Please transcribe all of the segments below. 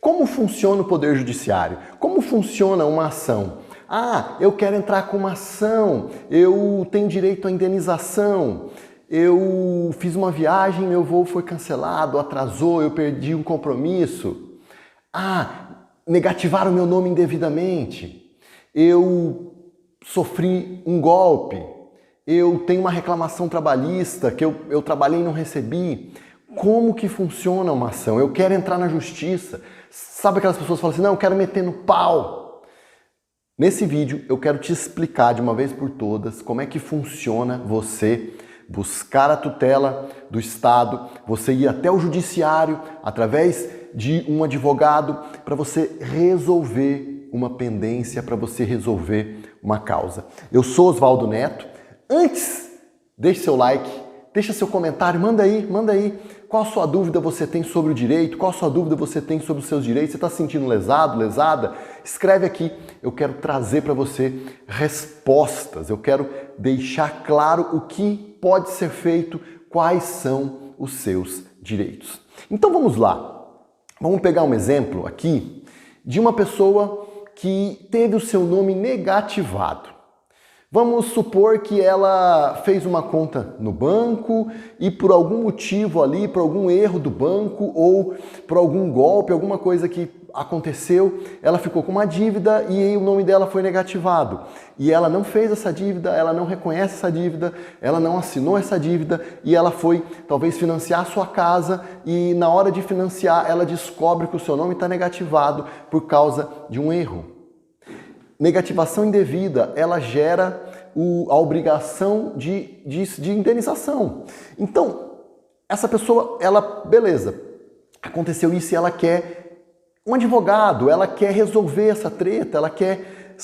Como funciona o Poder Judiciário? Como funciona uma ação? Ah, eu quero entrar com uma ação, eu tenho direito à indenização, eu fiz uma viagem, meu voo foi cancelado, atrasou, eu perdi um compromisso. Ah, negativaram meu nome indevidamente, eu sofri um golpe, eu tenho uma reclamação trabalhista que eu trabalhei e não recebi. Como que funciona uma ação? Eu quero entrar na justiça. Sabe aquelas pessoas que falam assim, não, eu quero meter no pau. Nesse vídeo eu quero te explicar de uma vez por todas como é que funciona você buscar a tutela do Estado, você ir até o judiciário através de um advogado para você resolver uma pendência, para você resolver uma causa. Eu sou Oswaldo Neto. Antes, deixe seu like, deixa seu comentário, manda aí. Qual a sua dúvida você tem sobre o direito? Qual a sua dúvida você tem sobre os seus direitos? Você está se sentindo lesado, lesada? Escreve aqui, eu quero trazer para você respostas. Eu quero deixar claro o que pode ser feito, quais são os seus direitos. Então vamos lá. Vamos pegar um exemplo aqui de uma pessoa que teve o seu nome negativado. Vamos supor que ela fez uma conta no banco e por algum motivo ali, por algum erro do banco ou por algum golpe, alguma coisa que aconteceu, ela ficou com uma dívida e aí o nome dela foi negativado. E ela não fez essa dívida, ela não reconhece essa dívida, ela não assinou essa dívida e ela foi talvez financiar a sua casa e na hora de financiar ela descobre que o seu nome está negativado por causa de um erro. Negativação indevida, ela gera a obrigação de indenização. Então, essa pessoa, beleza, aconteceu isso e ela quer um advogado, ela quer resolver essa treta, ela quer,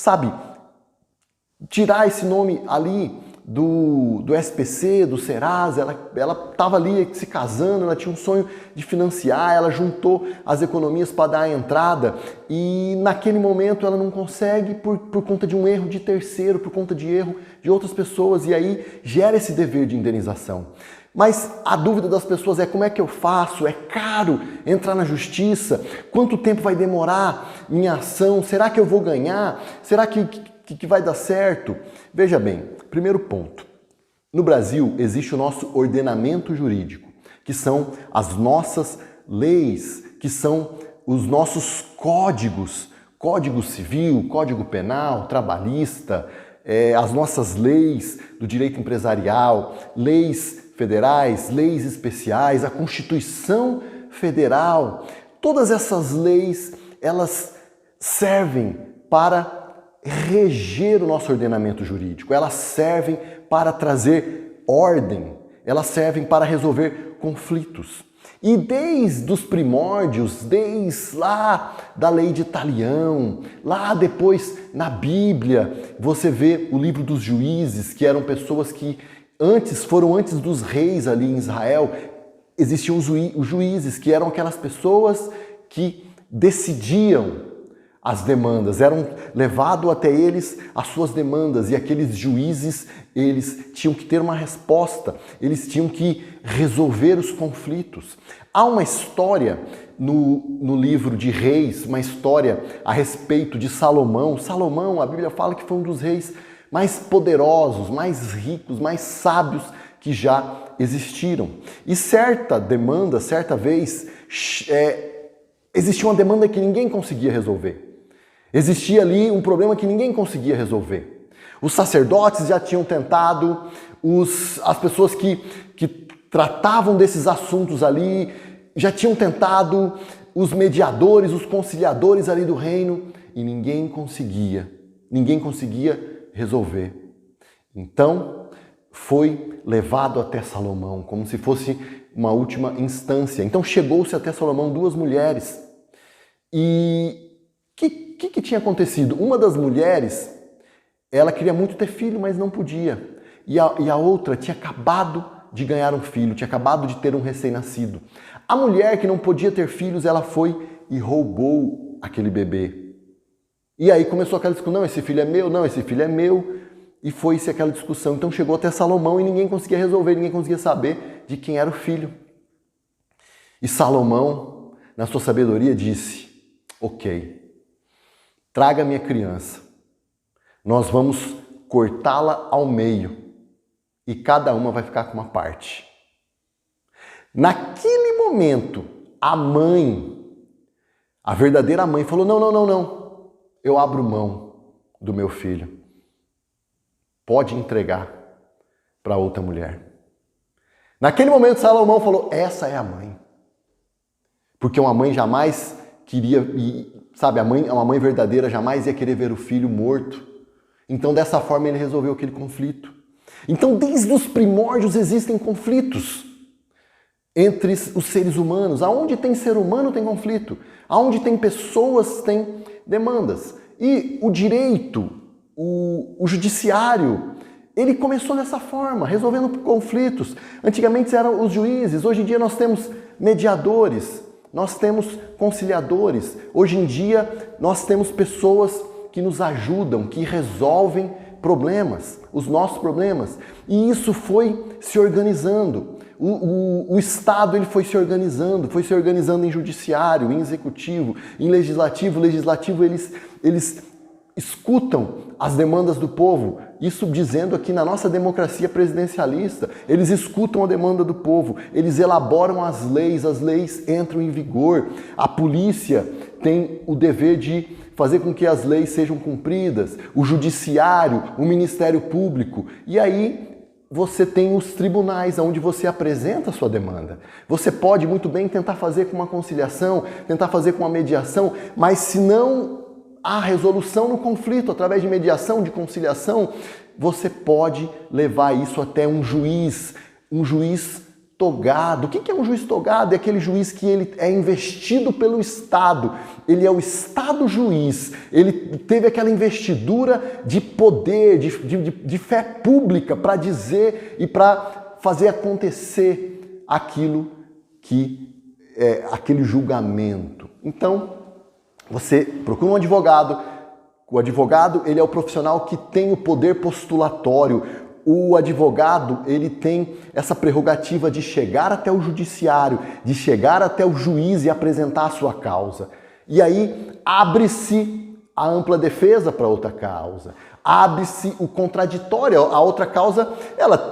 tirar esse nome ali do SPC, do Serasa, ela estava ali se casando, ela tinha um sonho de financiar, ela juntou as economias para dar a entrada e naquele momento ela não consegue por conta de um erro de terceiro, por conta de erro de outras pessoas e aí gera esse dever de indenização. Mas a dúvida das pessoas é como é que eu faço? É caro entrar na justiça? Quanto tempo vai demorar minha ação? Será que eu vou ganhar? Será que vai dar certo? Veja bem, primeiro ponto. No Brasil existe o nosso ordenamento jurídico, que são as nossas leis, que são os nossos códigos, Código Civil, Código Penal, Trabalhista, as nossas leis do direito empresarial, leis federais, leis especiais, a Constituição Federal. Todas essas leis, elas servem para reger o nosso ordenamento jurídico, elas servem para trazer ordem, elas servem para resolver conflitos. E desde os primórdios, desde lá da lei de Italião, lá depois na Bíblia, você vê o livro dos juízes, que eram pessoas que foram antes dos reis ali em Israel, existiam os juízes, que eram aquelas pessoas que decidiam as demandas, eram levado até eles as suas demandas e aqueles juízes, eles tinham que ter uma resposta, eles tinham que resolver os conflitos. Há uma história no livro de Reis, uma história a respeito de Salomão. Salomão, a Bíblia fala que foi um dos reis mais poderosos, mais ricos, mais sábios que já existiram. E certa vez, existia uma demanda que ninguém conseguia resolver. Existia ali um problema que ninguém conseguia resolver. Os sacerdotes já tinham tentado, as pessoas que tratavam desses assuntos ali já tinham tentado, os mediadores, os conciliadores ali do reino, e ninguém conseguia resolver. Então, foi levado até Salomão, como se fosse uma última instância. Então, chegou-se até Salomão 2 mulheres. E o que tinha acontecido? Uma das mulheres, ela queria muito ter filho, mas não podia. E a outra tinha acabado de ganhar um filho, tinha acabado de ter um recém-nascido. A mulher que não podia ter filhos, ela foi e roubou aquele bebê. E aí começou aquela discussão, não, esse filho é meu, não, esse filho é meu. E foi-se aquela discussão. Então chegou até Salomão e ninguém conseguia resolver, ninguém conseguia saber de quem era o filho. E Salomão, na sua sabedoria, disse: Ok, traga minha criança. Nós vamos cortá-la ao meio e cada uma vai ficar com uma parte. Naquele momento, a mãe, a verdadeira mãe, falou: não, eu abro mão do meu filho. Pode entregar para outra mulher. Naquele momento, Salomão falou: essa é a mãe. Porque uma mãe jamais queria, sabe, uma mãe verdadeira jamais ia querer ver o filho morto. Então, dessa forma, ele resolveu aquele conflito. Então, desde os primórdios existem conflitos entre os seres humanos. Aonde tem ser humano tem conflito. Aonde tem pessoas tem demandas. E o direito, o judiciário, ele começou dessa forma, resolvendo conflitos. Antigamente eram os juízes, hoje em dia nós temos mediadores, nós temos conciliadores. Hoje em dia nós temos pessoas que nos ajudam, que resolvem problemas, os nossos problemas. E isso foi se organizando. O Estado ele foi se organizando em judiciário, em executivo, em legislativo. O legislativo eles escutam as demandas do povo, isso dizendo aqui na nossa democracia presidencialista, eles escutam a demanda do povo, eles elaboram as leis entram em vigor, a polícia tem o dever de fazer com que as leis sejam cumpridas, o judiciário, o Ministério Público, e aí você tem os tribunais onde você apresenta a sua demanda. Você pode muito bem tentar fazer com uma conciliação, tentar fazer com uma mediação, mas se não há resolução no conflito através de mediação, de conciliação, você pode levar isso até um juiz togado. O que é um juiz togado? É aquele juiz que ele é investido pelo Estado. Ele é o Estado juiz. Ele teve aquela investidura de poder, de fé pública para dizer e para fazer acontecer aquilo que é aquele julgamento. Então, você procura um advogado. O advogado, ele é o profissional que tem o poder postulatório. O advogado, ele tem essa prerrogativa de chegar até o judiciário, de chegar até o juiz e apresentar a sua causa. E aí abre-se a ampla defesa para outra causa. Abre-se o contraditório, a outra causa,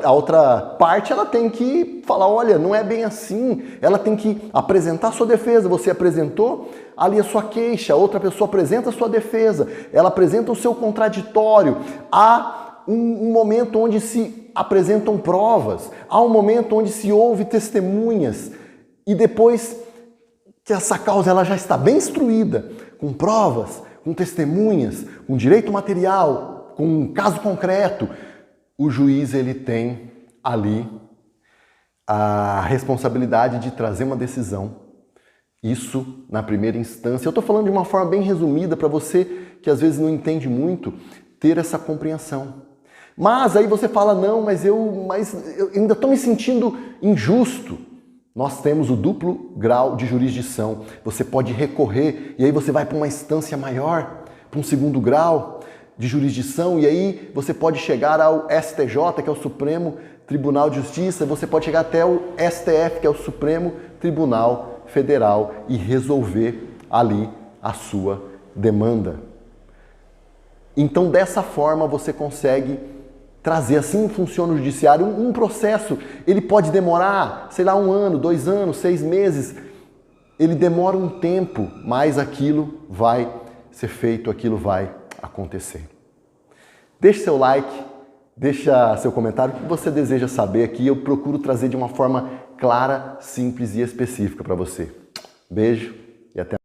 a outra parte, ela tem que falar: olha, não é bem assim. Ela tem que apresentar a sua defesa. Você apresentou ali a sua queixa, a outra pessoa apresenta a sua defesa, ela apresenta o seu contraditório. Há um momento onde se apresentam provas, há um momento onde se ouve testemunhas, e depois que essa causa ela já está bem instruída, com provas, com testemunhas, com direito material, com um caso concreto, o juiz ele tem ali a responsabilidade de trazer uma decisão. Isso na primeira instância. Eu estou falando de uma forma bem resumida para você que às vezes não entende muito, ter essa compreensão. Mas aí você fala: não, mas eu ainda estou me sentindo injusto. Nós temos o duplo grau de jurisdição. Você pode recorrer e aí você vai para uma instância maior, para um segundo grau de jurisdição, e aí você pode chegar ao STJ, que é o Supremo Tribunal de Justiça, você pode chegar até o STF, que é o Supremo Tribunal Federal, e resolver ali a sua demanda. Então, dessa forma, você consegue trazer, assim funciona o judiciário. Um processo, ele pode demorar, sei lá, 1 ano, 2 anos, 6 meses. Ele demora um tempo, mas aquilo vai ser feito, aquilo vai acontecer. Deixe seu like, deixa seu comentário, o que você deseja saber aqui. Eu procuro trazer de uma forma clara, simples e específica para você. Beijo e até